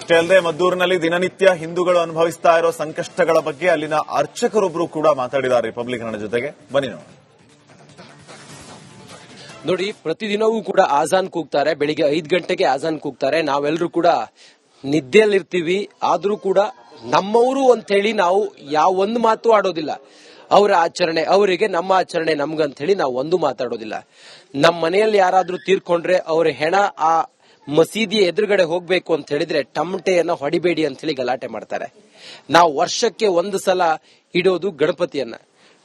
ಅಷ್ಟೇ ಅಲ್ಲದೆ ಮದ್ದೂರಿನಲ್ಲಿ ದಿನನಿತ್ಯ ಹಿಂದೂಗಳು ಅನುಭವಿಸ್ತಾ ಇರೋ ಸಂಕಷ್ಟಗಳ ಬಗ್ಗೆ ಅಲ್ಲಿನ ಅರ್ಚಕರೊಬ್ಬರು ಕೂಡ ಮಾತಾಡಿದ್ದಾರೆ ರಿಪಬ್ಲಿಕ್ ಕನ್ನಡ ಜೊತೆಗೆ. ಬನ್ನಿ ನೋಡಿ, ಪ್ರತಿದಿನವೂ ಕೂಡ ಆಜಾನ್ ಕೂಗ್ತಾರೆ. ಬೆಳಿಗ್ಗೆ 5 ಗಂಟೆಗೆ ಆಜಾನ್ ಕೂಗ್ತಾರೆ. ನಾವೆಲ್ಲರೂ ಕೂಡ ನಿದ್ದೆಯಲ್ಲಿರ್ತೀವಿ. ಆದ್ರೂ ಕೂಡ ನಮ್ಮವರು ಅಂತ ಹೇಳಿ ನಾವು ಯಾವ ಒಂದು ಮಾತು ಆಡೋದಿಲ್ಲ. ಅವರ ಆಚರಣೆ ಅವರಿಗೆ, ನಮ್ಮ ಆಚರಣೆ ನಮ್ಗಂತ ಹೇಳಿ ನಾವು ಒಂದು ಮಾತಾಡೋದಿಲ್ಲ. ನಮ್ಮ ಮನೆಯಲ್ಲಿ ಯಾರಾದ್ರೂ ತೀರ್ಕೊಂಡ್ರೆ ಅವರ ಹೆಣ ಆ ಮಸೀದಿಯ ಎದುರುಗಡೆ ಹೋಗ್ಬೇಕು ಅಂತ ಹೇಳಿದ್ರೆ ಟಮಟೆಯನ್ನ ಹೊಡಿಬೇಡಿ ಅಂತ ಹೇಳಿ ಗಲಾಟೆ ಮಾಡ್ತಾರೆ. ನಾವು ವರ್ಷಕ್ಕೆ ಒಂದು ಸಲ ಇಡೋದು ಗಣಪತಿಯನ್ನ.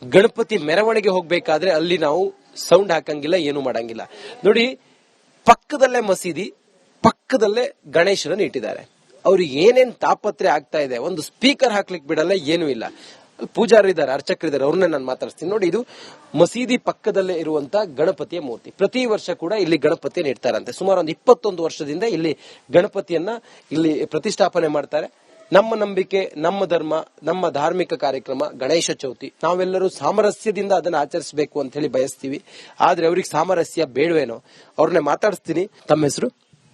ಗಣಪತಿ ಮೆರವಣಿಗೆ ಹೋಗ್ಬೇಕಾದ್ರೆ ಅಲ್ಲಿ ನಾವು ಸೌಂಡ್ ಹಾಕಂಗಿಲ್ಲ, ಏನು ಮಾಡಂಗಿಲ್ಲ. ನೋಡಿ, ಪಕ್ಕದಲ್ಲೇ ಮಸೀದಿ, ಪಕ್ಕದಲ್ಲೇ ಗಣೇಶನನ್ನು ಇಟ್ಟಿದ್ದಾರೆ. ಅವ್ರಿಗೆ ಏನೇನ್ ತಾಪತ್ರೆ ಆಗ್ತಾ ಇದೆ. ಒಂದು ಸ್ಪೀಕರ್ ಹಾಕ್ಲಿಕ್ಕೆ ಬಿಡಲ್ಲ, ಏನೂ ಇಲ್ಲ. ಪೂಜಾರಿದ್ದಾರೆ, ಅರ್ಚಕರಿದ್ದಾರೆ, ಅವ್ರನ್ನೇ ನಾನು ಮಾತಾಡ್ತೀನಿ. ನೋಡಿ, ಇದು ಮಸೀದಿ ಪಕ್ಕದಲ್ಲೇ ಇರುವಂತ ಗಣಪತಿಯ ಮೂರ್ತಿ. ಪ್ರತಿ ವರ್ಷ ಕೂಡ ಇಲ್ಲಿ ಗಣಪತಿಯನ್ನು ಇಡ್ತಾರಂತೆ. ಸುಮಾರು ಒಂದು 21 ವರ್ಷದಿಂದ ಇಲ್ಲಿ ಗಣಪತಿಯನ್ನ ಇಲ್ಲಿ ಪ್ರತಿಷ್ಠಾಪನೆ ಮಾಡ್ತಾರೆ. ನಮ್ಮ ನಂಬಿಕೆ, ನಮ್ಮ ಧರ್ಮ, ನಮ್ಮ ಧಾರ್ಮಿಕ ಕಾರ್ಯಕ್ರಮ ಗಣೇಶ ಚೌತಿ. ನಾವೆಲ್ಲರೂ ಸಾಮರಸ್ಯದಿಂದ ಅದನ್ನ ಆಚರಿಸಬೇಕು ಅಂತ ಹೇಳಿ ಬಯಸ್ತೀವಿ. ಆದ್ರೆ ಅವ್ರಿಗೆ ಸಾಮರಸ್ಯ ಬೇಡವೇನೋ. ಅವ್ರನ್ನೇ ಮಾತಾಡಿಸ್ತೀನಿ. ತಮ್ಮ ಹೆಸರು?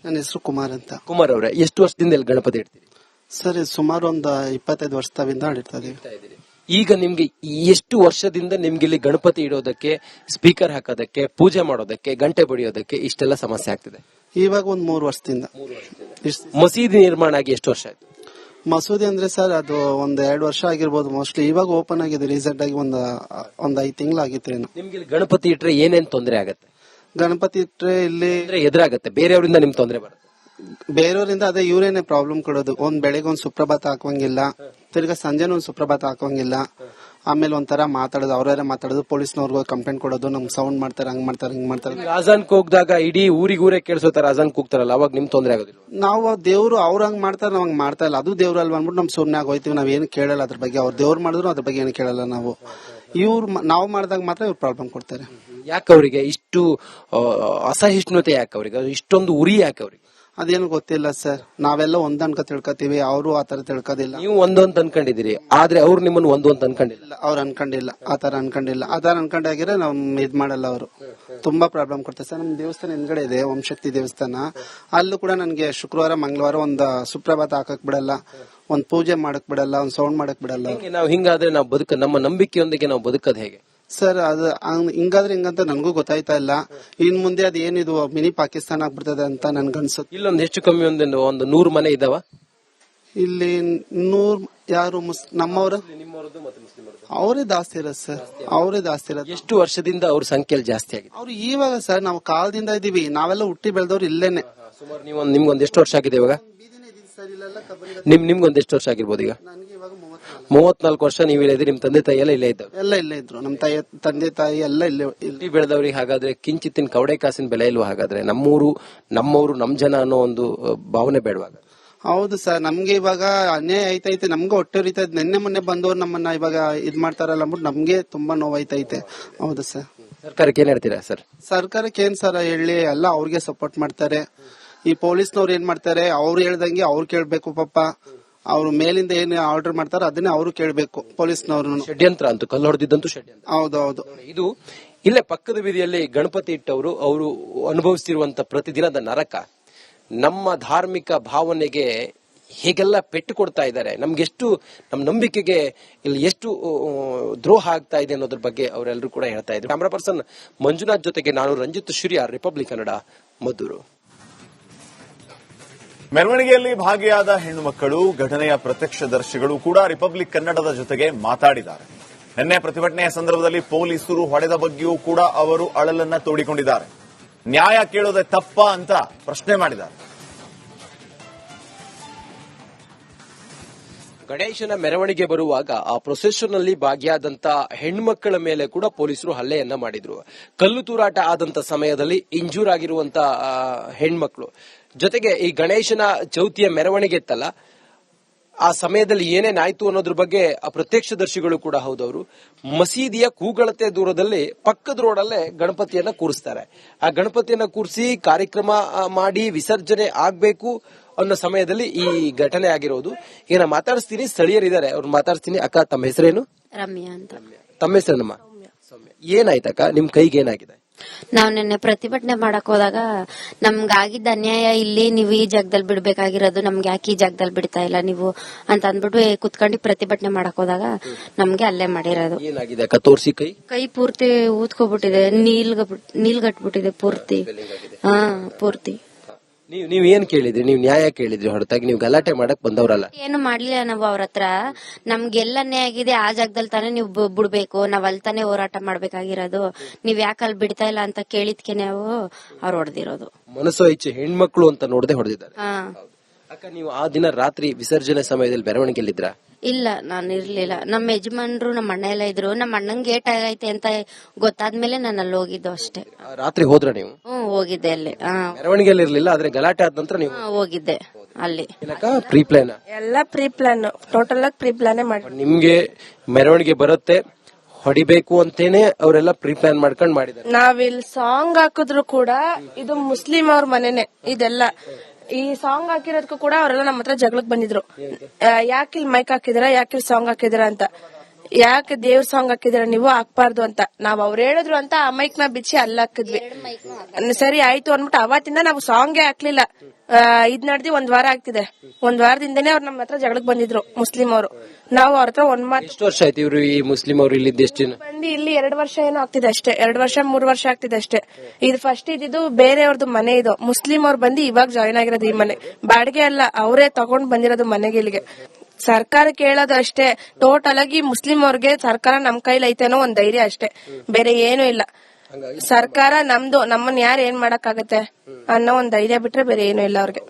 ನನ್ನ ಹೆಸರು ಕುಮಾರ್ ಅಂತ. ಕುಮಾರ್ ಅವರೇ, ಎಷ್ಟು ವರ್ಷದಿಂದ ಇಲ್ಲಿ ಗಣಪತಿ ಇಡ್ತೀರಿ? ಸರ್, ಸುಮಾರು ಒಂದು 25 ವರ್ಷದಿಂದ ಇಡ್ತಾ ಇದೀವಿ. ಈಗ ನಿಮ್ಗೆ ಎಷ್ಟು ವರ್ಷದಿಂದ ನಿಮ್ಗೆ ಇಲ್ಲಿ ಗಣಪತಿ ಇಡೋದಕ್ಕೆ, ಸ್ಪೀಕರ್ ಹಾಕೋದಕ್ಕೆ, ಪೂಜೆ ಮಾಡೋದಕ್ಕೆ, ಗಂಟೆ ಬಡಿಯೋದಕ್ಕೆ ಇಷ್ಟೆಲ್ಲ ಸಮಸ್ಯೆ ಆಗ್ತಿದೆ? ಇವಾಗ ಒಂದು 3 ವರ್ಷದಿಂದ. ಮಸೀದಿ ನಿರ್ಮಾಣ ಆಗಿ ಎಷ್ಟು ವರ್ಷ ಆಯ್ತು? ಮಸೂದಿ ಅಂದ್ರೆ ಸರ್, ಅದು ಒಂದ್ 2 ವರ್ಷ ಆಗಿರ್ಬೋದು ಮೋಸ್ಟ್ಲಿ. ಇವಾಗ ಓಪನ್ ಆಗಿದೆ ರೀಸೆಂಟ್ ಆಗಿ, ಒಂದ್ 5 ತಿಂಗಳು ಆಗಿತ್ತು. ನಿಮ್ಗೆ ಇಲ್ಲಿ ಗಣಪತಿ ಇಟ್ರೆ ಏನೇನ್ ತೊಂದರೆ ಆಗತ್ತೆ? ಗಣಪತಿ ಇಟ್ರೆ ಇಲ್ಲಿ ಎದುರಾಗತ್ತೆ, ಬೇರೆಯವರಿಂದ ನಿಮ್ ತೊಂದರೆ ಬರುತ್ತೆ. ಬೇರೆಯವರಿಂದ ಅದೇ ಇವರೇನೆ ಪ್ರಾಬ್ಲಮ್ ಕೊಡೋದು. ಬೆಳಿಗ್ಗೆ ಒಂದ್ ಸುಪ್ರಭಾತ ಹಾಕುವಂಗಿಲ್ಲ, ತಿರ್ಗಾ ಸಂಜೆನೂ ಒಂದ್ ಸುಪ್ರಭಾತ ಹಾಕುವಂಗಿಲ್ಲ. ಆಮೇಲೆ ಒಂಥರ ಮಾತಾಡೋದು, ಅವರೇ ಮಾತಾಡೋದು, ಪೊಲೀಸ್ನವ್ರಿಗೂ ಕಂಪ್ಲೇಂಟ್ ಕೊಡೋದು, ನಮ್ಗೆ ಸೌಂಡ್ ಮಾಡ್ತಾರೆ, ಹಂಗ್ ಮಾಡ್ತಾರೆ, ಹಿಂಗ್ ಮಾಡ್ತಾರೆ. ಆಜಾನ್ ಕೂಗ್ದಾಗ ಇಡೀ ಊರೇ ಕೇಳಿಸೋತಾರ, ಆಜಾನ್ ಕೂಗ್ತಾರಲ್ಲ, ಅವಾಗ ನಿಮ್ ತೊಂದರೆ ಆಗೋದಿಲ್ಲ? ನಾವು ದೇವ್ರು ಅವ್ರ ಹಂಗ್ ಮಾಡ್ತಾರೆ, ನಾವ್ ಹಂಗ್ ಮಾಡ್ತಾ ಇಲ್ಲ. ಅದು ದೇವ್ರು ಅಲ್ವಾ ಅನ್ಬಿಟ್ಟು ನಮ್ ಸುಮ್ನೆ ಆಗೋಯ್ತೀವಿ. ನಾವ್ ಏನು ಕೇಳಲ್ಲ ಅದ್ರ ಬಗ್ಗೆ. ಅವ್ರ ದೇವ್ರು ಮಾಡಿದ್ರು ಅದ್ರ ಬಗ್ಗೆ ಏನು ಕೇಳಲ್ಲ ನಾವು. ನಾವು ಮಾಡಿದಾಗ ಮಾತ್ರ ಇವ್ರು ಪ್ರಾಬ್ಲಮ್ ಕೊಡ್ತಾರೆ. ಯಾಕೆ ಅವರಿಗೆ ಇಷ್ಟು ಅಸಹಿಷ್ಣುತೆ? ಯಾಕೆ ಅವರಿಗೆ ಇಷ್ಟೊಂದು ಉರಿ? ಯಾಕೆ ಅವರಿಗೆ ಅದೇನು ಗೊತ್ತಿಲ್ಲ ಸರ್. ನಾವೆಲ್ಲ ಒಂದ್ ಅನ್ಕ ತಿಳ್ಕೊತೀವಿ, ಅವರು ಆತರ ತಿಳ್ಕೋದಿಲ್ಲ. ನೀವು ಒಂದೊಂದು ಅನ್ಕೊಂಡಿದ್ದೀರಿ, ಆದ್ರೆ ಅವ್ರು ನಿಮ್ಮನ್ನು ಒಂದು ಅಂತ ಅನ್ಕೊಂಡಿಲ್ಲ. ಅವ್ರು ಅನ್ಕೊಂಡಿಲ್ಲ, ಆತರ ಅನ್ಕೊಂಡಾಗಿದ್ರೆ ನಾವ್ ಇದ್ ಮಾಡಲ್ಲ. ಅವರು ತುಂಬಾ ಪ್ರಾಬ್ಲಮ್ ಕೊಡ್ತಾರೆ ಸರ್. ನಮ್ ದೇವಸ್ಥಾನ ಹಿಂದ್ಗಡೆ ಇದೆ, ಓಂಶಕ್ತಿ ದೇವಸ್ಥಾನ. ಅಲ್ಲೂ ಕೂಡ ನನ್ಗೆ ಶುಕ್ರವಾರ, ಮಂಗಳವಾರ ಒಂದ್ ಸುಪ್ರಭಾತ ಹಾಕಕ್ ಬಿಡಲ್ಲ, ಒಂದ್ ಪೂಜೆ ಮಾಡಕ್ ಬಿಡಲ್ಲ, ಒಂದ್ ಸೌಂಡ್ ಮಾಡಕ್ ಬಿಡಲ್ಲ. ನಾವು ಹಿಂಗಾದ್ರೆ ನಾವು ನಮ್ಮ ನಂಬಿಕೆಯೊಂದಿಗೆ ನಾವು ಬದುಕೋದು ಹೇಗೆ ಸರ್? ಅದು ಹಿಂಗಾದ್ರೆ ಹಿಂಗಂತ ನನ್ಗೂ ಗೊತ್ತಾಯ್ತಾ ಇಲ್ಲ. ಇನ್ ಮುಂದೆ ಅದ್ ಏನಿದು ಮಿನಿ ಪಾಕಿಸ್ತಾನ ಆಗ್ಬಿಡ್ತದೆ ಅಂತ ನನ್ಗೆ ಅನ್ಸುತ್ತೆ. ಇಲ್ಲೊಂದು ಹೆಚ್ಚು ಕಮ್ಮಿ ಒಂದು 100 ಮನೆ ಇದಾವ ಇಲ್ಲಿ. 100 ಯಾರು ನಮ್ಮವ್ರ? ಅವರೇ ಜಾಸ್ತಿ ಇರೋದು ಸರ್, ಅವರೇ ಜಾಸ್ತಿ ಇರೋದು. ಎಷ್ಟು ವರ್ಷದಿಂದ ಅವ್ರ ಸಂಖ್ಯೆಯಲ್ಲಿ ಜಾಸ್ತಿ ಆಗಿದೆ? ಅವ್ರು ಇವಾಗ ಸರ್, ನಾವು ಕಾಲದಿಂದ ಇದೀವಿ, ನಾವೆಲ್ಲ ಹುಟ್ಟಿ ಬೆಳೆದವ್ರು ಇಲ್ಲೇನೆ. ಸುಮಾರು ನಿಮ್ಗೊಂದ್ ಎಷ್ಟು ವರ್ಷ ಆಗಿದೆ ಇವಾಗ? ನಿಮ್ಗೊಂದ್ ಎಷ್ಟು ವರ್ಷ ಆಗಿರ್ಬೋದು ಈಗ? 34 ವರ್ಷ ನೀವು ಇಲ್ಲಿದ್ರಿ. ನಿಮ್ ತಂದೆ ತಾಯಿ ಎಲ್ಲ ಇಲ್ಲೇ ಇದ್ದವ್ರು? ಎಲ್ಲ ಇಲ್ಲೇ ಇದ್ರು. ನಮ್ ತಂದೆ ತಾಯಿ ಎಲ್ಲ ಇಲ್ಲಿ ಬೆಳೆದವ್ರಿಗೆ ಹಾಗಾದ್ರೆ ಕಿಂಚಿತ್ತಿನ ಕವಡೆ ಕಾಸಿನ ಬೆಲೆ ಇಲ್ವಾ? ಹಾಗಾದ್ರೆ ನಮ್ಮವರು, ನಮ್ ಜನ ಅನ್ನೋ ಒಂದು ಭಾವನೆ ಬೇಡವಾಗ? ಹೌದು ಸರ್, ನಮ್ಗೆ ಇವಾಗ ಅನ್ಯಾಯ ಐತೈತೆ. ನಮ್ಗೆ ಹೊಟ್ಟೆ ಉರಿತೈತೆ. ನಿನ್ನೆ ಮೊನ್ನೆ ಬಂದವ್ರು ನಮ್ಮನ್ನ ಇವಾಗ ಇದ್ ಮಾಡ್ತಾರಲ್ಲ ಅಂದ್ಬಿಟ್ಟು ನಮ್ಗೆ ತುಂಬಾ ನೋವಾಯ್ತೈತೆ. ಹೌದು ಸರ್. ಸರ್ಕಾರಕ್ಕೆ ಏನ್ ಹೇಳ್ತೀರಾ ಸರ್? ಸರ್ಕಾರಕ್ಕೆ ಏನ್ ಸರ್ ಹೇಳಿ, ಎಲ್ಲ ಅವ್ರಿಗೆ ಸಪೋರ್ಟ್ ಮಾಡ್ತಾರೆ. ಈ ಪೊಲೀಸ್ನವ್ರು ಏನ್ ಮಾಡ್ತಾರೆ, ಅವ್ರು ಹೇಳ್ದಂಗೆ ಅವ್ರು ಕೇಳ್ಬೇಕು ಪಾಪ. ಅವ್ರು ಮೇಲಿಂದ ಏನ್ ಆರ್ಡರ್ ಮಾಡ್ತಾರೋ ಅದನ್ನೇ ಅವರು ಕೇಳ್ಬೇಕು ಪೊಲೀಸ್ನವ್ರು. ಷಡ್ಯಂತ್ರ ಅಂತೂ, ಕಲ್ಲು ಹೊಡೆದಿದ್ದಂತೂ ಷಡ್ಯಂತ್ರ. ಹೌದೌದು. ಇದು ಇಲ್ಲೇ ಪಕ್ಕದ ಬೀದಿಯಲ್ಲಿ ಗಣಪತಿ ಇಟ್ಟವರು ಅವರು ಅನುಭವಿಸ್ತಿರುವಂತ ಪ್ರತಿದಿನದ ನರಕ, ನಮ್ಮ ಧಾರ್ಮಿಕ ಭಾವನೆಗೆ ಹೇಗೆಲ್ಲ ಪೆಟ್ಟು ಕೊಡ್ತಾ ಇದ್ದಾರೆ, ನಮ್ಗೆಷ್ಟು, ನಮ್ಮ ನಂಬಿಕೆಗೆ ಇಲ್ಲಿ ಎಷ್ಟು ದ್ರೋಹ ಆಗ್ತಾ ಇದೆ ಅನ್ನೋದ್ರ ಬಗ್ಗೆ ಅವರೆಲ್ಲರೂ ಕೂಡ ಹೇಳ್ತಾ ಇದ್ರು. ಕ್ಯಾಮರಾ ಪರ್ಸನ್ ಮಂಜುನಾಥ್ ಜೊತೆಗೆ ನಾನು ರಂಜಿತ್ ಶಿರಿಯಾರ್, ರಿಪಬ್ಲಿಕ್ ಕನ್ನಡ, ಮದ್ದೂರು. ಮೆರವಣಿಗೆಯಲ್ಲಿ ಭಾಗಿಯಾದ ಹೆಣ್ಣು ಮಕ್ಕಳು, ಘಟನೆಯ ಪ್ರತ್ಯಕ್ಷದರ್ಶಿಗಳು ಕೂಡ ರಿಪಬ್ಲಿಕ್ ಕನ್ನಡದ ಜೊತೆಗೆ ಮಾತಾಡಿದ್ದಾರೆ. ನಿನ್ನೆ ಪ್ರತಿಭಟನೆಯ ಸಂದರ್ಭದಲ್ಲಿ ಪೊಲೀಸರು ಹೊಡೆದ ಬಗ್ಗೆಯೂ ಕೂಡ ಅವರು ಅಳಲನ್ನ ತೋಡಿಕೊಂಡಿದ್ದಾರೆ. ನ್ಯಾಯ ಕೇಳೋದೇ ತಪ್ಪ ಅಂತ ಪ್ರಶ್ನೆ ಮಾಡಿದ್ದಾರೆ. ಗಣೇಶನ ಮೆರವಣಿಗೆ ಬರುವಾಗ ಆ ಪ್ರೊಸೆಷನ್ ನಲ್ಲಿ ಭಾಗಿಯಾದಂತ ಹೆಣ್ಮಕ್ಕಳ ಮೇಲೆ ಕೂಡ ಪೊಲೀಸರು ಹಲ್ಲೆಯನ್ನ ಮಾಡಿದ್ರು. ಕಲ್ಲು ತೂರಾಟ ಆದಂತ ಸಮಯದಲ್ಲಿ ಇಂಜೂರ್ ಆಗಿರುವಂತ ಹೆಣ್ಮಕ್ಳು, ಜೊತೆಗೆ ಈ ಗಣೇಶನ ಚೌತಿಯ ಮೆರವಣಿಗೆ ಇತ್ತಲ್ಲ, ಆ ಸಮಯದಲ್ಲಿ ಏನೇನಾಯ್ತು ಅನ್ನೋದ್ರ ಬಗ್ಗೆ ಆ ಪ್ರತ್ಯಕ್ಷದರ್ಶಿಗಳು ಕೂಡ ಹೌದವರು. ಮಸೀದಿಯ ಕೂಗಳತೆ ದೂರದಲ್ಲಿ ಪಕ್ಕದ ರೋಡಲ್ಲೇ ಗಣಪತಿಯನ್ನ ಕೂರಿಸ್ತಾರೆ. ಆ ಗಣಪತಿಯನ್ನ ಕೂರಿಸಿ ಕಾರ್ಯಕ್ರಮ ಮಾಡಿ ವಿಸರ್ಜನೆ ಆಗ್ಬೇಕು ಅನ್ನೋ ಸಮಯದಲ್ಲಿ ಈ ಘಟನೆ ಆಗಿರೋದು. ಈಗ ನಾ ಮಾತಾಡಿಸ್ತೀನಿ, ಸ್ಥಳೀಯರಿದ್ದಾರೆ, ಅವ್ರು ಮಾತಾಡ್ತೀನಿ. ಅಕ್ಕ, ತಮ್ಮ ಹೆಸರೇನು? ರಮ್ಯಾ ಅಂತ. ತಮ್ಮ ಹೆಸರೇನಮ್ಮ? ಏನಾಯ್ತಕ್ಕ? ನಿಮ್ ಕೈಗೆ ಏನಾಗಿದೆ? ನಾವ್ ನಿನ್ನೆ ಪ್ರತಿಭಟನೆ ಮಾಡಕ್ ಹೋದಾಗ ನಮ್ಗಾಗಿದ್ದ ಅನ್ಯಾಯ ಇಲ್ಲಿ ನೀವು ಈ ಜಾಗದಲ್ಲಿ ಬಿಡ್ಬೇಕಾಗಿರೋದು ನಮ್ಗೆ ಯಾಕೆ ಈ ಜಾಗದಲ್ಲಿ ಬಿಡ್ತಾ ಇಲ್ಲ ನೀವು ಅಂತ ಅಂದ್ಬಿಟ್ಟು ಕುತ್ಕೊಂಡು ಪ್ರತಿಭಟನೆ ಮಾಡಕ್ ಹೋದಾಗ ನಮ್ಗೆ ಅಲ್ಲೇ ಮಾಡಿರೋದು. ಏನಾಗಿದೆ ಅಕ್ಕ ತೋರ್ಸಿ ಕೈ ಕೈ ಪೂರ್ತಿ ಊದ್ಕೊಬಿಟ್ಟಿದೆ, ನೀಲ್ಗಟ್ಬಿಟ್ಟಿದೆ ಪೂರ್ತಿ. ಪೂರ್ತಿ. ನೀವ್ ಏನ್ ಕೇಳಿದ್ರಿ? ನೀವ್ ನ್ಯಾಯ ಕೇಳಿದ್ರಿ ಹೊರತಾಗಿ ನೀವು ಗಲಾಟೆ ಮಾಡಕ್ ಬಂದವರಲ್ಲ. ಏನು ಮಾಡ್ಲಿಲ್ಲ ನಾವು ಅವ್ರ ಹತ್ರ. ನಮ್ಗೆಲ್ಲ ಅನ್ಯಾಯ ಆಗಿದೆ, ಆ ಜಾಗದಲ್ಲಿ ತಾನೇ ನೀವು ಬಿಡ್ಬೇಕು, ನಾವ್ ಅಲ್ಲಿ ತಾನೇ ಹೋರಾಟ ಮಾಡ್ಬೇಕಾಗಿರೋದು, ನೀವ್ ಯಾಕೆ ಅಲ್ಲಿ ಬಿಡ್ತಾ ಇಲ್ಲ ಅಂತ ಕೇಳಿದ್ಕೆ ನಾವು ಅವ್ರು ಹೊಡೆದಿರೋದು. ಮನಸ್ಸೋ ಇಚ್ಛೆ ಹೆಣ್ಮಕ್ಳು ಅಂತ ನೋಡದೆ ಹೊಡೆದಿದ್ದಾರೆ. ಅಕ್ಕ, ನೀವು ಆ ದಿನ ರಾತ್ರಿ ವಿಸರ್ಜನೆ ಸಮಯದಲ್ಲಿ ಮೆರವಣಿಗೆಯಲ್ಲಿದ್ರ? ಇಲ್ಲ, ನಾನು ಇರ್ಲಿಲ್ಲ. ನಮ್ಮ ಯಜಮಾನ್ರು ನಮ್ಮ ಅಣ್ಣ ಎಲ್ಲ ಇದ್ರು. ನಮ್ಮ ಅಣ್ಣಂಗೆ ಏಟ್ ಆಗೈತೆ ಅಂತ ಗೊತ್ತಾದ್ಮೇಲೆ ನಾನು ಅಲ್ಲಿ ಹೋಗಿದ್ದು ಅಷ್ಟೇ. ರಾತ್ರಿ ಹೋದ್ರ ನೀವು? ಹೋಗಿದ್ದೆ ಅಲ್ಲಿ. ಮೆರವಣಿಗೆಯಲ್ಲಿ ಇರ್ಲಿಲ್ಲ, ಆದ್ರೆ ಗಲಾಟೆ ಆದ ನಂತರ ನೀವು ಹೋಗಿದ್ದೆ ಅಲ್ಲಿ. ಪ್ರೀ ಪ್ಲಾನ್ ಎಲ್ಲ ಪ್ರೀ ಪ್ಲಾನ್, ಟೋಟಲ್ ಆಗಿ ಪ್ರೀ ಪ್ಲಾನ್ ಮಾಡಿ. ನಿಮ್ಗೆ ಮೆರವಣಿಗೆ ಬರುತ್ತೆ ಹೊಡಿಬೇಕು ಅಂತೇನೆ ಅವರೆಲ್ಲ ಪ್ರೀ ಪ್ಲಾನ್ ಮಾಡ್ಕೊಂಡ್ ಮಾಡಿದ್ದಾರೆ. ನಾವಿಲ್ಲಿ ಸಾಂಗ್ ಹಾಕಿದ್ರು ಕೂಡ ಇದು ಮುಸ್ಲಿಂ ಅವ್ರ ಮನೆನೆ ಇದೆಲ್ಲ. ಈ ಸಾಂಗ್ ಹಾಕಿರೋದಕ್ಕೂ ಕೂಡ ಅವರೆಲ್ಲ ನಮ್ಮ ಹತ್ರ ಜಗಳಕ್ಕೆ ಬಂದಿದ್ರು. ಯಾಕಿಲ್ ಮೈಕ್ ಹಾಕಿದಿರಾ, ಯಾಕಿಲ್ ಸಾಂಗ್ ಹಾಕಿದಿರಾ ಅಂತ. ಯಾಕೆ ದೇವ್ರ ಸಾಂಗ್ ಹಾಕಿದಿರಾ ನೀವು, ಹಾಕ್ಬಾರ್ದು ಅಂತ ನಾವ್ ಅವ್ರು ಹೇಳಿದ್ರು ಅಂತ ಆ ಮೈಕ್ ನ ಬಿಚ್ಚಿ ಅಲ್ಲಿ ಹಾಕಿದ್ವಿ. ಸರಿ ಆಯ್ತು ಅಂದ್ಬಿಟ್ಟು ಅವತ್ತಿಂದ ನಾವು ಸಾಂಗೇ ಹಾಕ್ಲಿಲ್ಲ. ಇದ್ ನಡೆದಿ ಒಂದ್ ವಾರ ಆಗ್ತಿದೆ. ಒಂದ್ ವಾರದಿಂದನೇ ಅವ್ರು ನಮ್ಮ ಹತ್ರ ಜಗಳಕ್ಕೆ ಬಂದಿದ್ರು ಮುಸ್ಲಿಂ ಅವರು. ನಾವು ಅವ್ರ ಹತ್ರ ಒಂದ್ ಮಾತು. ಎಷ್ಟು ವರ್ಷ ಆಯ್ತು ಇವರು ಈ ಮುಸ್ಲಿಂ ಅವರು ಇಲ್ಲಿದ್ದು? ಎಷ್ಟು ದಿನ ಬಂದು ಇಲ್ಲಿ 2 ವರ್ಷ ಏನೋ ಆಗ್ತಿದೆ ಅಷ್ಟೇ. 2 ವರ್ಷ 3 ವರ್ಷ ಆಗ್ತಿದೆ ಅಷ್ಟೇ. ಇದು ಫಸ್ಟ್ ಇದ್ದು ಬೇರೆಯವ್ರದ್ದು ಮನೆ. ಇದು ಮುಸ್ಲಿಂ ಅವ್ರು ಬಂದು ಇವಾಗ ಜಾಯ್ನ್ ಆಗಿರೋದು ಈ ಮನೆ. ಬಾಡಿಗೆ ಅಲ್ಲ, ಅವರೇ ತಗೊಂಡ್ ಬಂದಿರೋದು ಮನೆಗೆ ಇಲ್ಲಿಗೆ. ಸರ್ಕಾರ ಕೇಳೋದು ಅಷ್ಟೇ, ಟೋಟಲ್ ಆಗಿ ಮುಸ್ಲಿಂ ಅವ್ರಿಗೆ ಸರ್ಕಾರ ನಮ್ ಕೈಲಿ ಐತೇನೋ ಒಂದ್ ಧೈರ್ಯ ಅಷ್ಟೇ, ಬೇರೆ ಏನು ಇಲ್ಲ. ಸರ್ಕಾರ ನಮ್ದು, ನಮ್ಮನ್ನ ಯಾರು ಏನ್ ಮಾಡಕ್ಕಾಗತ್ತೆ ಅನ್ನೋ ಒಂದ್ ಧೈರ್ಯ ಬಿಟ್ರೆ ಬೇರೆ ಏನು ಇಲ್ಲ ಅವ್ರಿಗೆ.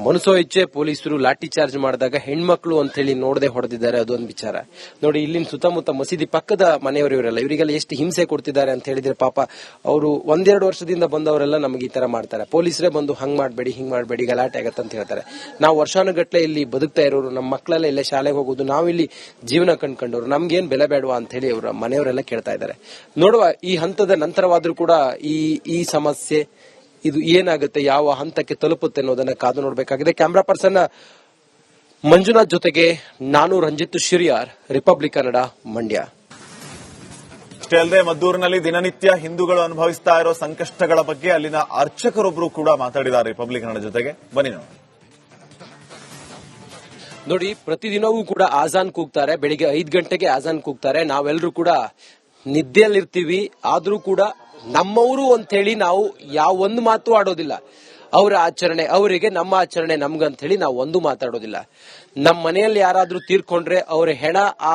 ಮನಸೋ ಇಚ್ಛೆ ಪೊಲೀಸರು ಲಾಠಿ ಚಾರ್ಜ್ ಮಾಡಿದಾಗ ಹೆಣ್ಮಕ್ಳು ಅಂತ ಹೇಳಿ ನೋಡದೆ ಹೊಡೆದಿದ್ದಾರೆ. ಅದೊಂದು ವಿಚಾರ ನೋಡಿ. ಇಲ್ಲಿನ ಸುತ್ತಮುತ್ತ ಮಸೀದಿ ಪಕ್ಕದ ಮನೆಯವರು ಇವರೆಲ್ಲ, ಇವರಿಗೆಲ್ಲ ಎಷ್ಟು ಹಿಂಸೆ ಕೊಡ್ತಿದ್ದಾರೆ ಅಂತ ಹೇಳಿದ್ರೆ ಪಾಪ ಅವರು 1-2 ವರ್ಷದಿಂದ ಬಂದವರೆಲ್ಲ ನಮಗೆ ಈ ತರ ಮಾಡ್ತಾರೆ. ಪೊಲೀಸರೇ ಬಂದು ಹಂಗ್ ಮಾಡ್ಬೇಡಿ ಹಿಂಗ್ ಮಾಡ್ಬೇಡಿ ಗಲಾಟೆ ಆಗತ್ತೆ ಅಂತ ಹೇಳ್ತಾರೆ. ನಾವು ವರ್ಷಾನುಗಟ್ಲೆ ಇಲ್ಲಿ ಬದುಕ್ತಾ ಇರೋರು, ನಮ್ಮ ಮಕ್ಕಳೆಲ್ಲ ಇಲ್ಲೇ ಶಾಲೆಗೆ ಹೋಗೋದು, ನಾವಿಲ್ಲಿ ಜೀವನ ಕಂಡ್ಕೊಂಡವ್ರು, ನಮ್ಗೇನ್ ಬೆಲೆ ಬೇಡವಾ ಅಂತ ಹೇಳಿ ಅವರ ಮನೆಯವರೆಲ್ಲ ಕೇಳ್ತಾ ಇದ್ದಾರೆ. ನೋಡುವ ಈ ಹಂತದ ನಂತರವಾದ್ರೂ ಕೂಡ ಈ ಸಮಸ್ಯೆ ಇದು ಏನಾಗುತ್ತೆ, ಯಾವ ಹಂತಕ್ಕೆ ತಲುಪುತ್ತೆ ಅನ್ನೋದನ್ನ ಕಾದು ನೋಡಬೇಕಾಗಿದೆ. ಕ್ಯಾಮ್ರಾ ಪರ್ಸನ್ ಮಂಜುನಾಥ್ ಜೊತೆಗೆ ನಾನು ರಂಜಿತ್ ಶಿರಿಯಾರ್, ರಿಪಬ್ಲಿಕ್ ಕನ್ನಡ, ಮಂಡ್ಯ. ಅಷ್ಟೇ ಅಲ್ಲದೆ ಮದ್ದೂರಿನಲ್ಲಿ ದಿನನಿತ್ಯ ಹಿಂದೂಗಳು ಅನುಭವಿಸ್ತಾ ಇರೋ ಸಂಕಷ್ಟಗಳ ಬಗ್ಗೆ ಅಲ್ಲಿನ ಅರ್ಚಕರೊಬ್ಬರು ಕೂಡ ಮಾತಾಡಿದ್ದಾರೆ ರಿಪಬ್ಲಿಕ್ ಕನ್ನಡ ಜೊತೆಗೆ. ಬನ್ನಿ ನೋಡಿ, ಪ್ರತಿದಿನವೂ ಕೂಡ ಆಜಾನ್ ಕೂಗ್ತಾರೆ. ಬೆಳಿಗ್ಗೆ 5 ಗಂಟೆಗೆ ಆಜಾನ್ ಕೂಗ್ತಾರೆ. ನಾವೆಲ್ಲರೂ ಕೂಡ ನಿದ್ದೆಯಲ್ಲಿರ್ತೀವಿ. ಆದ್ರೂ ಕೂಡ ನಮ್ಮವರು ಅಂತ ಹೇಳಿ ನಾವು ಯಾವ ಒಂದು ಮಾತು ಆಡೋದಿಲ್ಲ. ಅವರ ಆಚರಣೆ ಅವರಿಗೆ, ನಮ್ಮ ಆಚರಣೆ ನಮ್ಗಂತ ಹೇಳಿ ನಾವು ಒಂದು ಮಾತಾಡೋದಿಲ್ಲ. ನಮ್ಮ ಮನೆಯಲ್ಲಿ ಯಾರಾದ್ರೂ ತೀರ್ಕೊಂಡ್ರೆ ಅವರ ಹೆಣ ಆ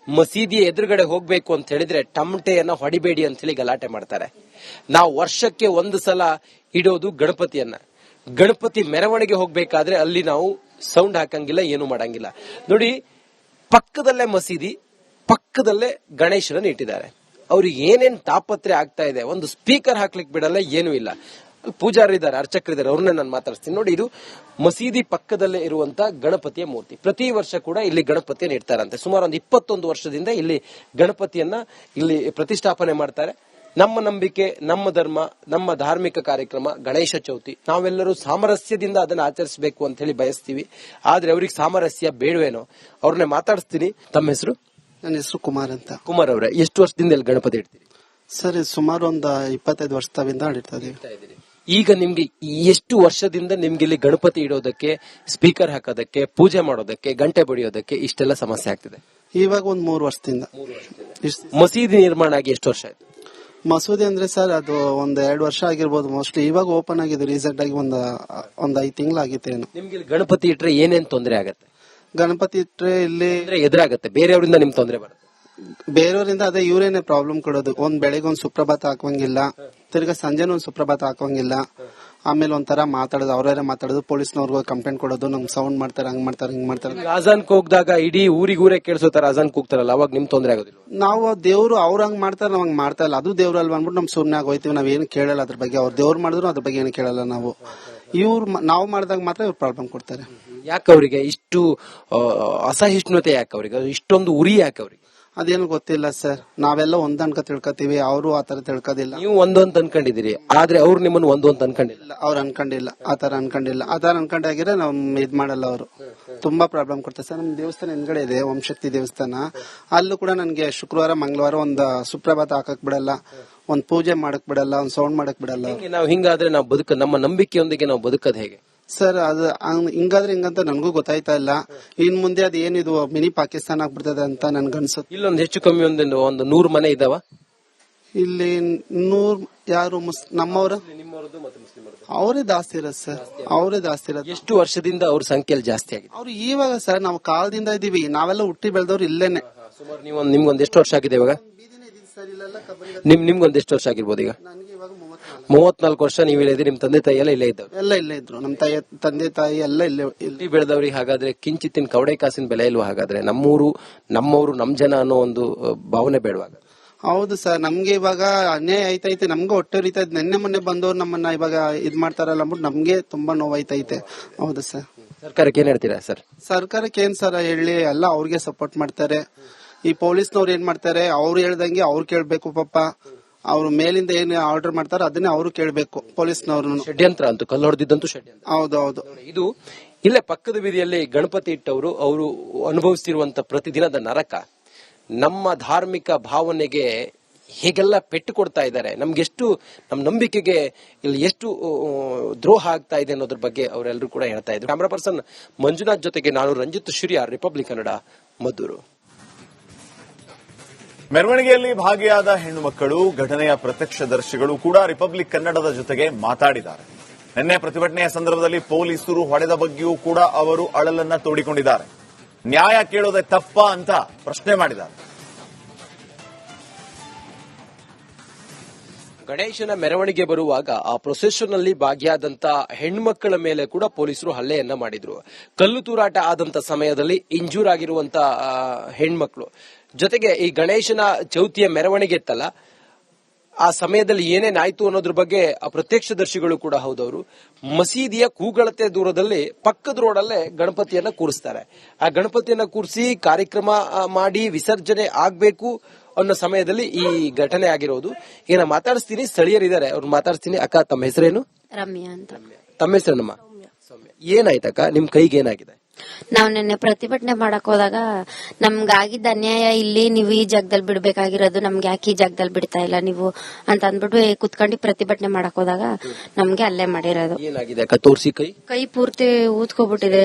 ಮಸೀದಿ ಎದುರುಗಡೆ ಹೋಗ್ಬೇಕು ಅಂತ ಹೇಳಿದ್ರೆ ಟಮಟೆಯನ್ನ ಹೊಡಿಬೇಡಿ ಅಂತ ಹೇಳಿ ಗಲಾಟೆ ಮಾಡ್ತಾರೆ. ನಾವು ವರ್ಷಕ್ಕೆ 1 ಸಲ ಇಡೋದು ಗಣಪತಿಯನ್ನ. ಗಣಪತಿ ಮೆರವಣಿಗೆ ಹೋಗ್ಬೇಕಾದ್ರೆ ಅಲ್ಲಿ ನಾವು ಸೌಂಡ್ ಹಾಕಂಗಿಲ್ಲ, ಏನು ಮಾಡಂಗಿಲ್ಲ. ನೋಡಿ, ಪಕ್ಕದಲ್ಲೇ ಮಸೀದಿ, ಪಕ್ಕದಲ್ಲೇ ಗಣೇಶನನ್ನ ಇಟ್ಟಿದ್ದಾರೆ. ಅವ್ರಿಗೆ ಏನೇನ್ ತಾಪತ್ರೆ ಆಗ್ತಾ ಇದೆ, ಒಂದು ಸ್ಪೀಕರ್ ಹಾಕ್ಲಿಕ್ಕೆ ಬಿಡಲ್ಲ, ಏನೂ ಇಲ್ಲ. ಪೂಜಾರಿ ಇದ್ದಾರೆ, ಅರ್ಚಕರಿದ್ದಾರೆ, ಅವ್ರನ್ನೇ ನಾನು ಮಾತಾಡ್ತೀನಿ. ನೋಡಿ, ಇದು ಮಸೀದಿ ಪಕ್ಕದಲ್ಲೇ ಇರುವಂತ ಗಣಪತಿಯ ಮೂರ್ತಿ. ಪ್ರತಿ ವರ್ಷ ಕೂಡ ಇಲ್ಲಿ ಗಣಪತಿಯನ್ನು ಇಡ್ತಾರಂತೆ. ಸುಮಾರು ಒಂದು 21 ವರ್ಷದಿಂದ ಇಲ್ಲಿ ಗಣಪತಿಯನ್ನ ಇಲ್ಲಿ ಪ್ರತಿಷ್ಠಾಪನೆ ಮಾಡ್ತಾರೆ. ನಮ್ಮ ನಂಬಿಕೆ, ನಮ್ಮ ಧರ್ಮ, ನಮ್ಮ ಧಾರ್ಮಿಕ ಕಾರ್ಯಕ್ರಮ ಗಣೇಶ ಚೌತಿ. ನಾವೆಲ್ಲರೂ ಸಾಮರಸ್ಯದಿಂದ ಅದನ್ನ ಆಚರಿಸಬೇಕು ಅಂತ ಹೇಳಿ ಬಯಸ್ತೀವಿ. ಆದ್ರೆ ಅವ್ರಿಗೆ ಸಾಮರಸ್ಯ ಬೇಡವೇನೋ. ಅವ್ರನ್ನೇ ಮಾತಾಡಿಸ್ತೀನಿ. ತಮ್ಮ ಹೆಸರು? ನನ್ನ ಹೆಸರು ಕುಮಾರ್ ಅಂತ. ಕುಮಾರ್ ಅವರೇ, ಎಷ್ಟು ವರ್ಷದಿಂದ ಇಲ್ಲಿ ಗಣಪತಿ ಇಡ್ತೀರಿ? ಸರ್, ಸುಮಾರು ಒಂದು 25 ವರ್ಷದಿಂದ ಇಡ್ತಾ ಇದೀವಿ. ಈಗ ನಿಮ್ಗೆ ಎಷ್ಟು ವರ್ಷದಿಂದ ನಿಮ್ಗೆ ಇಲ್ಲಿ ಗಣಪತಿ ಇಡೋದಕ್ಕೆ, ಸ್ಪೀಕರ್ ಹಾಕೋದಕ್ಕೆ, ಪೂಜೆ ಮಾಡೋದಕ್ಕೆ, ಗಂಟೆ ಬಡಿಯೋದಕ್ಕೆ ಇಷ್ಟೆಲ್ಲ ಸಮಸ್ಯೆ ಆಗ್ತಿದೆ? ಇವಾಗ ಒಂದು 3 ವರ್ಷದಿಂದ. ಮಸೀದಿ ನಿರ್ಮಾಣ ಆಗಿ ಎಷ್ಟು ವರ್ಷ ಆಯ್ತು? ಮಸೂದಿ ಅಂದ್ರೆ ಸರ್ ಅದು ಒಂದು 2 ವರ್ಷ ಆಗಿರ್ಬೋದು ಮೋಸ್ಟ್ಲಿ. ಇವಾಗ ಓಪನ್ ಆಗಿದೆ ರೀಸೆಂಟ್ ಆಗಿ ಒಂದು 5 ತಿಂಗಳಾಗಿತ್ತು. ಏನು ನಿಮ್ಗೆ ಗಣಪತಿ ಇಟ್ರೆ ಏನೇನ್ ತೊಂದರೆ ಆಗತ್ತೆ? ಗಣಪತಿ ಇಟ್ರೆ ಇಲ್ಲಿ ಎದುರಾಗತ್ತೆ, ಬೇರೆಯವರಿಂದ ನಿಮ್ ತೊಂದರೆ ಬರುತ್ತೆ. ಬೇರೆಯವರಿಂದ ಅದೇ ಇವರೇನೆ ಪ್ರಾಬ್ಲಮ್ ಕೊಡೋದು. ಬೆಳಿಗ್ಗೆ ಒಂದು ಸುಪ್ರಭಾತ ಹಾಕುವಂಗಿಲ್ಲ, ತಿರ್ಗಾ ಸಂಜೆನೂ ಒಂದು ಸುಪ್ರಭಾತ ಹಾಕುವಂಗಿಲ್ಲ. ಆಮೇಲೆ ಒಂಥರ ಮಾತಾಡೋದು, ಅವರೇ ಮಾತಾಡೋದು, ಪೊಲೀಸ್ನವ್ರಿಗೆ ಕಂಪ್ಲೇಂಟ್ ಕೊಡೋದು, ನಮ್ಗೆ ಸೌಂಡ್ ಮಾಡ್ತಾರೆ, ಹಂಗ್ ಮಾಡ್ತಾರೆ, ಹಿಂಗ್ ಮಾಡ್ತಾರೆ. ಆಜಾನ್ ಕೂಗ್ದಾಗ ಇಡೀ ಊರಿಗೂರೇ ಕೇಳಿಸೋತಾರ ಆಜಾನ್ ಕೂಗ್ತಾರಲ್ಲ, ಅವಾಗ ನಿಮ್ ತೊಂದರೆ ಆಗೋದಿಲ್ಲ? ನಾವು ದೇವ್ರು ಅವ್ರ ಹಂಗ್ ಮಾಡ್ತಾರೆ, ನಾವ್ ಹಂಗ್ ಮಾಡ್ತಾ ಇಲ್ಲ. ಅದು ದೇವ್ರು ಅಲ್ವಾ ಅನ್ಬಿಟ್ಟು ನಮ್ ಸುಮ್ನೆ ಆಗೋಯ್ತೀವಿ. ನಾವ್ ಏನು ಕೇಳಲ್ಲ ಅದ್ರ ಬಗ್ಗೆ. ಅವ್ರ ದೇವ್ರು ಮಾಡಿದ್ರು ಅದ್ರ ಬಗ್ಗೆ ಏನು ಕೇಳಲ್ಲ ನಾವು. ನಾವು ಮಾಡಿದಾಗ ಮಾತ್ರ ಇವ್ರು ಪ್ರಾಬ್ಲಮ್ ಕೊಡ್ತಾರೆ. ಯಾಕೆ ಅವರಿಗೆ ಇಷ್ಟು ಅಸಹಿಷ್ಣುತೆ? ಯಾಕೆ ಅವರಿಗೆ ಇಷ್ಟೊಂದು ಉರಿ? ಯಾಕೆ ಅವ್ರಿಗೆ ಅದೇನು ಗೊತ್ತಿಲ್ಲ ಸರ್. ನಾವೆಲ್ಲ ಒಂದನ್ಕ ತಿಳ್ಕೊತೀವಿ, ಅವರು ಆತರ ತಿಳ್ಕೋದಿಲ್ಲ. ನೀವು ಒಂದೊಂದು ಅನ್ಕೊಂಡಿದ್ದೀರಿ, ಆದ್ರೆ ಅವ್ರು ನಿಮ್ಮನ್ನು ಒಂದೊಂದು ಅನ್ಕೊಂಡಿಲ್ಲ. ಅವ್ರು ಅನ್ಕೊಂಡಿಲ್ಲ, ಆತರ ಅನ್ಕೊಂಡಾಗಿದ್ರೆ ನಾವ್ ಇದ್ ಮಾಡಲ್ಲ. ಅವರು ತುಂಬಾ ಪ್ರಾಬ್ಲಮ್ ಕೊಡ್ತಾರೆ ಸರ್. ನಮ್ ದೇವಸ್ಥಾನ ಹಿಂದ್ಗಡೆ ಇದೆ, ಓಂ ಶಕ್ತಿ ದೇವಸ್ಥಾನ. ಅಲ್ಲೂ ಕೂಡ ನನ್ಗೆ ಶುಕ್ರವಾರ ಮಂಗಳವಾರ ಒಂದು ಸುಪ್ರಭಾತ ಹಾಕಕ್ ಬಿಡಲ್ಲ. ಒಂದ್ ಪೂಜೆ ಮಾಡಕ್ ಬಿಡಲ್ಲ, ಒಂದ್ ಸೌಂಡ್ ಮಾಡಕ್ ಬಿಡಲ್ಲ. ನಾವು ಹಿಂಗಾದ್ರೆ ನಾವು ನಮ್ಮ ನಂಬಿಕೆಯೊಂದಿಗೆ ನಾವು ಬದುಕೋದು ಹೇಗೆ ಸರ್? ಅದು ಹಿಂಗಾದ್ರೆ ಹಿಂಗಂತ ನನ್ಗೂ ಗೊತ್ತಾಯ್ತಾ ಇಲ್ಲ. ಇನ್ ಮುಂದೆ ಅದು ಏನಿದು ಮಿನಿ ಪಾಕಿಸ್ತಾನ ಆಗ್ಬಿಡ್ತದೆ ಅಂತ ನನ್ಗನ್ಸುತ್ತೆ. ಇಲ್ಲೊಂದು ಹೆಚ್ಚು ಕಮ್ಮಿ ಒಂದು 100 ಮನೆ ಇದಾವ ಇಲ್ಲಿ 100 ಯಾರು ನಮ್ಮವ್ರ ಅವರೇ ಜಾಸ್ತಿ ಇರೋದು ಸರ್, ಅವರೇ ಜಾಸ್ತಿ ಇರೋದು. ಎಷ್ಟು ವರ್ಷದಿಂದ ಅವ್ರ ಸಂಖ್ಯೆಯಲ್ಲಿ ಜಾಸ್ತಿ ಆಗಿದೆ? ಅವ್ರು ಇವಾಗ ಸರ್ ನಾವು ಕಾಲದಿಂದ ಇದೀವಿ, ನಾವೆಲ್ಲ ಹುಟ್ಟಿ ಬೆಳೆದವ್ರು ಇಲ್ಲೇನೆ. ಸುಮಾರು ನಿಮ್ಗೊಂದು ಎಷ್ಟು ವರ್ಷ ಆಗಿದೆ ಇವಾಗ? ನಿಮ್ಗೊಂದು ಎಷ್ಟು ವರ್ಷ ಆಗಿರ್ಬೋದು ಈಗ? 34 ವರ್ಷ ನೀವು ಇಲ್ಲೇ ನಿಮ್ ತಂದೆ ತಾಯಿ ಎಲ್ಲ ಇಲ್ಲೇ ಇದ್ದವ್ರು? ಎಲ್ಲ ಇಲ್ಲೇ ಇದ್ರು. ನಮ್ ತಂದೆ ತಾಯಿ ಎಲ್ಲ ಇಲ್ಲೇ ಬೆಳೆದವ್ರಿಗೆ ಹಾಗಾದ್ರೆ ಕಿಂಚಿತ್ತಿನ ಕವಡೆ ಕಾಸಿನ ಬೆಲೆ ಇಲ್ವಾ? ಹಾಗಾದ್ರೆ ನಮ್ಮವರು ನಮ್ ಜನ ಅನ್ನೋ ಒಂದು ಭಾವನೆ ಬೇಡವಾಗ? ಹೌದು ಸರ್, ನಮ್ಗೆ ಇವಾಗ ಅನ್ಯಾಯ ಆಯ್ತೈತೆ, ನಮ್ಗೆ ಹೊಟ್ಟೆ ಉರಿತೈತೆ. ಮೊನ್ನೆ ಬಂದವ್ರು ನಮ್ಮನ್ನ ಇವಾಗ ಇದ್ ಮಾಡ್ತಾರಲ್ಲ ಅಂದ್ಬಿಟ್ಟು ನಮ್ಗೆ ತುಂಬಾ ನೋವಾಯ್ತೈತೆ. ಹೌದು ಸರ್. ಸರ್ಕಾರಕ್ಕೆ ಏನ್ ಹೇಳ್ತೀರಾ ಸರ್? ಸರ್ಕಾರಕ್ಕೆ ಏನ್ ಸರ್ ಹೇಳಿ, ಎಲ್ಲ ಅವ್ರಿಗೆ ಸಪೋರ್ಟ್ ಮಾಡ್ತಾರೆ. ಈ ಪೊಲೀಸ್ನವ್ರು ಏನ್ ಮಾಡ್ತಾರೆ, ಅವ್ರು ಹೇಳ್ದಂಗೆ ಅವ್ರು ಕೇಳ್ಬೇಕು ಪಾಪ. ಅವ್ರು ಮೇಲಿಂದ ಏನ್ ಆರ್ಡರ್ ಮಾಡ್ತಾರೋ ಅದನ್ನೇ ಅವರು ಕೇಳ್ಬೇಕು ಪೊಲೀಸ್ನವ್ರು. ಷಡ್ಯಂತ್ರ ಅಂತೂ ಕಲ್ಲು ಹೊಡೆದಿದ್ದಂತೂ ಷಡ್ಯಂತ್ರ. ಹೌದೌದು. ಇದು ಇಲ್ಲೇ ಪಕ್ಕದ ಬೀದಿಯಲ್ಲಿ ಗಣಪತಿ ಇಟ್ಟವರು ಅವರು ಅನುಭವಿಸ್ತಿರುವಂತ ಪ್ರತಿದಿನದ ನರಕ ನಮ್ಮ ಧಾರ್ಮಿಕ ಭಾವನೆಗೆ ಹೇಗೆಲ್ಲ ಪೆಟ್ಟು ಕೊಡ್ತಾ ಇದ್ದಾರೆ, ನಮ್ಗೆಷ್ಟು ನಮ್ಮ ನಂಬಿಕೆಗೆ ಇಲ್ಲಿ ಎಷ್ಟು ದ್ರೋಹ ಆಗ್ತಾ ಇದೆ ಅನ್ನೋದ್ರ ಬಗ್ಗೆ ಅವರೆಲ್ಲರೂ ಕೂಡ ಹೇಳ್ತಾ ಇದ್ರು. ಕ್ಯಾಮರಾ ಪರ್ಸನ್ ಮಂಜುನಾಥ್ ಜೊತೆಗೆ ನಾನು ರಂಜಿತ್ ಶಿರಿಯಾರ್, ರಿಪಬ್ಲಿಕ್ ಕನ್ನಡ, ಮದ್ದೂರು. ಮೆರವಣಿಗೆಯಲ್ಲಿ ಭಾಗಿಯಾದ ಹೆಣ್ಣು ಮಕ್ಕಳು, ಘಟನೆಯ ಪ್ರತ್ಯಕ್ಷದರ್ಶಿಗಳು ಕೂಡ ರಿಪಬ್ಲಿಕ್ ಕನ್ನಡದ ಜೊತೆಗೆ ಮಾತಾಡಿದ್ದಾರೆ. ನಿನ್ನೆ ಪ್ರತಿಭಟನೆಯ ಸಂದರ್ಭದಲ್ಲಿ ಪೊಲೀಸರು ಹೊಡೆದ ಬಗ್ಗೆಯೂ ಕೂಡ ಅವರು ಅಳಲನ್ನ ತೋಡಿಕೊಂಡಿದ್ದಾರೆ. ನ್ಯಾಯ ಕೇಳೋದೇ ತಪ್ಪಾ ಅಂತ ಪ್ರಶ್ನೆ ಮಾಡಿದ್ದಾರೆ. ಗಣೇಶನ ಮೆರವಣಿಗೆ ಬರುವಾಗ ಆ ಪ್ರೊಸೆಷನ್ ನಲ್ಲಿ ಭಾಗಿಯಾದಂತ ಹೆಣ್ಮಕ್ಕಳ ಮೇಲೆ ಕೂಡ ಪೊಲೀಸರು ಹಲ್ಲೆಯನ್ನ ಮಾಡಿದ್ರು. ಕಲ್ಲು ತೂರಾಟ ಆದಂತ ಸಮಯದಲ್ಲಿ ಇಂಜೂರ್ ಆಗಿರುವಂತ ಹೆಣ್ಮಕ್ಳು, ಜೊತೆಗೆ ಈ ಗಣೇಶನ ಚೌತಿಯ ಮೆರವಣಿಗೆ ಇತ್ತಲ್ಲ, ಆ ಸಮಯದಲ್ಲಿ ಏನೇನಾಯ್ತು ಅನ್ನೋದ್ರ ಬಗ್ಗೆ ಆ ಪ್ರತ್ಯಕ್ಷದರ್ಶಿಗಳು ಕೂಡ ಹೌದವರು. ಮಸೀದಿಯ ಕೂಗಳತೆ ದೂರದಲ್ಲಿ ಪಕ್ಕದ ರೋಡಲ್ಲೇ ಗಣಪತಿಯನ್ನ ಕೂರಿಸ್ತಾರೆ. ಆ ಗಣಪತಿಯನ್ನ ಕೂರಿಸಿ ಕಾರ್ಯಕ್ರಮ ಮಾಡಿ ವಿಸರ್ಜನೆ ಆಗ್ಬೇಕು ಅನ್ನೋ ಸಮಯದಲ್ಲಿ ಈ ಘಟನೆ ಆಗಿರೋದು. ಈಗ ಮಾತಾಡಿಸ್ತೀನಿ, ಸ್ಥಳೀಯರಿದ್ದಾರೆ, ಅವ್ರು ಮಾತಾಡಿಸ್ತೀನಿ. ಅಕ್ಕ, ತಮ್ಮ ಹೆಸರೇನು? ರಮ್ಯಾ ಅಂತ. ತಮ್ಮ ಹೆಸರೇನಮ್ಮ? ಏನಾಯ್ತಕ್ಕ, ನಿಮ್ ಕೈಗೆ ಏನಾಗಿದೆ? ನಾವ್ ನಿನ್ನೆ ಪ್ರತಿಭಟನೆ ಮಾಡಕ್ ಹೋದಾಗ ನಮ್ಗಾಗಿದ್ದ ಅನ್ಯಾಯ ಇಲ್ಲಿ ನೀವು ಈ ಜಾಗದಲ್ಲಿ ಬಿಡ್ಬೇಕಾಗಿರೋದು, ನಮ್ಗೆ ಯಾಕೆ ಈ ಜಾಗದಲ್ಲಿ ಬಿಡ್ತಾ ಇಲ್ಲ ನೀವು ಅಂತ ಅಂದ್ಬಿಟ್ಟು ಕುತ್ಕೊಂಡು ಪ್ರತಿಭಟನೆ ಮಾಡಕ್ ಹೋದಾಗ ನಮ್ಗೆ ಅಲ್ಲೇ ಮಾಡಿರೋದು. ಏನಾಗಿದೆ ಅಕ್ಕ, ತೋರ್ಸಿ. ಕೈ ಪೂರ್ತಿ ಊದ್ಕೋಬಿಟ್ಟಿದೆ,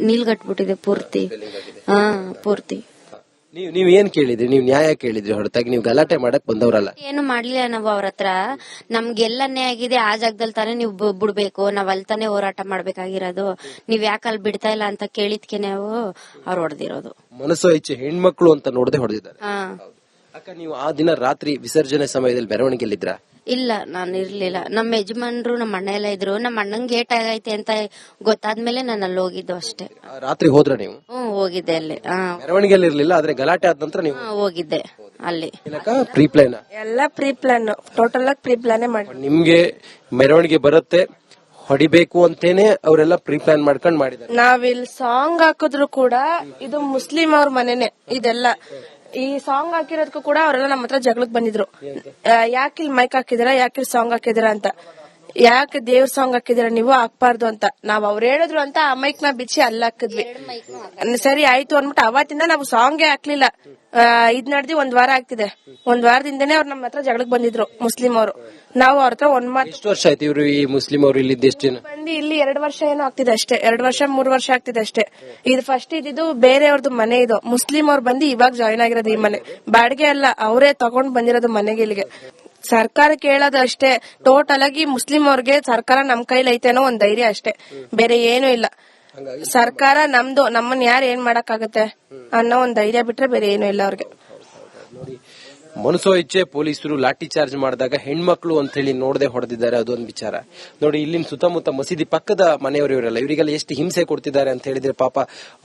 ನೀಲ್ಗಟ್ಬಿಟ್ಟಿದೆ ಪೂರ್ತಿ. ಪೂರ್ತಿ. ನೀವ್ ಏನ್ ಕೇಳಿದ್ರಿ? ನೀವ್ ನ್ಯಾಯ ಕೇಳಿದ್ರಿ ಹೊರತಾಗಿ ನೀವು ಗಲಾಟೆ ಮಾಡಕ್ ಬಂದವರಲ್ಲ. ಏನು ಮಾಡ್ಲಿಲ್ಲ ನಾವು ಅವ್ರ ಹತ್ರ. ನಮ್ಗೆಲ್ಲನೇ ಆಗಿದೆ, ಆ ಜಾಗದಲ್ಲಿ ತಾನೇ ನೀವು ಬಿಡ್ಬೇಕು, ನಾವ್ ಅಲ್ಲಿ ತಾನೇ ಹೋರಾಟ ಮಾಡ್ಬೇಕಾಗಿರೋದು, ನೀವ್ ಯಾಕೆ ಅಲ್ಲಿ ಬಿಡ್ತಾ ಇಲ್ಲ ಅಂತ ಕೇಳಿದ್ಕೆ ನಾವು ಅವ್ರು ಹೊಡೆದಿರೋದು. ಮನಸ್ಸು ಹೆಚ್ಚು ಹೆಣ್ಮಕ್ಳು ಅಂತ ನೋಡದೆ ಹೊಡೆದಿದ್ದಾರೆ. ಅಕ್ಕ, ನೀವು ಆ ದಿನ ರಾತ್ರಿ ವಿಸರ್ಜನೆ ಸಮಯದಲ್ಲಿ ಮೆರವಣಿಗೆಯಲ್ಲಿದ್ರ? ಇಲ್ಲ, ನಾನು ಇರ್ಲಿಲ್ಲ. ನಮ್ಮ ಯಜಮಾನ್ರು ನಮ್ಮ ಅಣ್ಣ ಎಲ್ಲ ಇದ್ರು. ನಮ್ಮ ಅಣ್ಣಂಗೆ ಏಟ್ ಆಗೈತೆ ಅಂತ ಗೊತ್ತಾದ್ಮೇಲೆ ನಾನು ಅಲ್ಲಿ ಹೋಗಿದ್ದು ಅಷ್ಟೇ. ರಾತ್ರಿ ಹೋದ್ರ ನೀವು? ಹೋಗಿದ್ದೆ ಅಲ್ಲಿ. ಮೆರವಣಿಗೆಯಲ್ಲಿ ಇರ್ಲಿಲ್ಲ, ಆದ್ರೆ ಗಲಾಟೆ ಆದ ನಂತರ ನೀವು ಹೋಗಿದ್ದೆ ಅಲ್ಲಿ. ಪ್ರೀ ಪ್ಲಾನ್, ಎಲ್ಲ ಪ್ರೀ ಪ್ಲಾನ್, ಟೋಟಲ್ ಆಗಿ ಪ್ರೀ ಪ್ಲಾನ್ ಮಾಡಿ. ನಿಮ್ಗೆ ಮೆರವಣಿಗೆ ಬರುತ್ತೆ ಹೊಡಿಬೇಕು ಅಂತೇನೆ ಅವರೆಲ್ಲ ಪ್ರೀ ಪ್ಲಾನ್ ಮಾಡ್ಕೊಂಡ್ ಮಾಡಿದ್ದಾರೆ. ನಾವಿಲ್ಲಿ ಸಾಂಗ್ ಹಾಕಿದ್ರು ಕೂಡ ಇದು ಮುಸ್ಲಿಂ ಅವ್ರ ಮನೆನೆ ಇದೆಲ್ಲ. ಈ ಸಾಂಗ್ ಹಾಕಿರೋದಕ್ಕೂ ಕೂಡ ಅವರೆಲ್ಲ ನಮ್ಮ ಹತ್ರ ಜಗಳಕ್ಕೆ ಬಂದಿದ್ರು. ಯಾಕೆ ಇಲ್ಲಿ ಮೈಕ್ ಹಾಕಿದಿರಾ, ಯಾಕೆ ಇಲ್ಲಿ ಸಾಂಗ್ ಹಾಕಿದಿರಾ ಅಂತ. ಯಾಕೆ ದೇವ್ರ ಸಾಂಗ್ ಹಾಕಿದಿರಾ ನೀವು, ಹಾಕ್ಬಾರ್ದು ಅಂತ ನಾವ್ ಅವ್ರು ಹೇಳಿದ್ರು ಅಂತ ಆ ಮೈಕ್ ನ ಬಿಚ್ಚಿ ಅಲ್ಲಿ ಹಾಕಿದ್ವಿ. ಸರಿ ಆಯ್ತು ಅಂದ್ಬಿಟ್ಟು ಅವತ್ತಿಂದ ನಾವು ಸಾಂಗೇ ಹಾಕ್ಲಿಲ್ಲ. ಇದ್ ನಡೆದಿ 1 ವಾರ ಆಗ್ತಿದೆ. 1 ವಾರದಿಂದನೇ ಅವ್ರು ನಮ್ಮ ಹತ್ರ ಜಗಳಕ್ಕೆ ಬಂದಿದ್ರು ಮುಸ್ಲಿಂ ಅವರು. ನಾವು ಅವ್ರ ಹತ್ರ ಎಷ್ಟು ವರ್ಷ ಆಯ್ತು ಇವರು ಈ ಮುಸ್ಲಿಂ ಅವರು ಇಲ್ಲಿ ಎಷ್ಟು ಜನ ಬಂದು ಇಲ್ಲಿ 2 ವರ್ಷ ಏನೋ ಆಗ್ತಿದೆ ಅಷ್ಟೇ. 2 ವರ್ಷ 3 ವರ್ಷ ಆಗ್ತಿದೆ ಅಷ್ಟೇ. ಇದು ಫಸ್ಟ್ ಇದ್ದು ಬೇರೆಯವ್ರದ್ದು ಮನೆ. ಇದು ಮುಸ್ಲಿಂ ಅವ್ರು ಬಂದು ಇವಾಗ ಜಾಯಿನ್ ಆಗಿರೋದು ಈ ಮನೆ. ಬಾಡಿಗೆ ಅಲ್ಲ, ಅವರೇ ತಗೊಂಡ್ ಬಂದಿರೋದು ಮನೆಗೆ ಇಲ್ಲಿಗೆ. ಸರ್ಕಾರ ಕೇಳೋದು ಅಷ್ಟೇ, ಟೋಟಲ್ ಆಗಿ ಮುಸ್ಲಿಂ ಅವ್ರಿಗೆ ಸರ್ಕಾರ ನಮ್ ಕೈಲಿ ಐತೆ ಅನ್ನೋ ಒಂದ್ ಧೈರ್ಯ ಅಷ್ಟೇ, ಬೇರೆ ಏನು ಇಲ್ಲ. ಸರ್ಕಾರ ನಮ್ದು, ನಮ್ಮನ್ನ ಯಾರು ಏನ್ ಮಾಡಕ್ಕಾಗತ್ತೆ ಅನ್ನೋ ಒಂದ್ ಧೈರ್ಯ ಬಿಟ್ರೆ ಬೇರೆ ಏನು ಇಲ್ಲ ಅವ್ರಿಗೆ. ಮನಸೋ ಇಚ್ಛೆ ಪೊಲೀಸರು ಲಾಠಿ ಚಾರ್ಜ್ ಮಾಡಿದಾಗ ಹೆಣ್ಮಕ್ಳು ಅಂತ ಹೇಳಿ ನೋಡದೆ ಹೊಡೆದಿದ್ದಾರೆ. ಅದೊಂದು ವಿಚಾರ ನೋಡಿ. ಇಲ್ಲಿನ ಸುತ್ತಮುತ್ತ ಮಸೀದಿ ಪಕ್ಕದ ಮನೆಯವರಿವರೆಲ್ಲ ಇವರಿಗೆಲ್ಲ ಎಷ್ಟು ಹಿಂಸೆ ಕೊಡ್ತಿದ್ದಾರೆ ಅಂತ ಹೇಳಿದ್ರೆ ಪಾಪ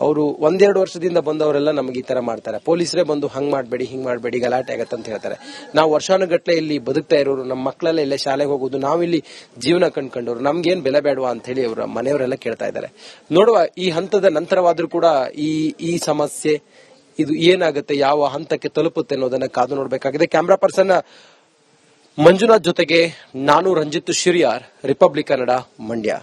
ಅವರು 1-2 ವರ್ಷದಿಂದ ಬಂದವರೆಲ್ಲ ನಮಗೆ ಈ ತರ ಮಾಡ್ತಾರೆ. ಪೊಲೀಸರೇ ಬಂದು ಹಂಗ್ ಮಾಡ್ಬೇಡಿ, ಹಿಂಗ್ ಮಾಡ್ಬೇಡಿ, ಗಲಾಟೆ ಆಗತ್ತೆ ಅಂತ ಹೇಳ್ತಾರೆ. ನಾವು ವರ್ಷಾನುಗಟ್ಲೆ ಇಲ್ಲಿ ಬದುಕ್ತಾ ಇರೋರು, ನಮ್ಮ ಮಕ್ಕಳೆಲ್ಲ ಇಲ್ಲೇ ಶಾಲೆಗೆ ಹೋಗೋದು, ನಾವಿಲ್ಲಿ ಜೀವನ ಕಂಡ್ಕೊಂಡವ್ರು, ನಮ್ಗೇನ್ ಬೆಲೆ ಬೇಡವಾ ಅಂತ ಹೇಳಿ ಅವರ ಮನೆಯವರೆಲ್ಲ ಕೇಳ್ತಾ ಇದ್ದಾರೆ. ನೋಡುವ ಈ ಹಂತದ ನಂತರವಾದ್ರೂ ಕೂಡ ಈ ಸಮಸ್ಯೆ ಇದು ಏನಾಗುತ್ತೆ, ಯಾವ ಹಂತಕ್ಕೆ ತಲುಪುತ್ತೆ ಅನ್ನೋದನ್ನ ಕಾದು ನೋಡಬೇಕಾಗಿದೆ. ಕ್ಯಾಮರಾ ಪರ್ಸನ್ ಮಂಜುನಾಥ್ ಜೊತೆಗೆ ನಾನು ರಂಜಿತ್ ಶಿರಿಯಾರ್, ರಿಪಬ್ಲಿಕ್ ಕನ್ನಡ, ಮಂಡ್ಯ.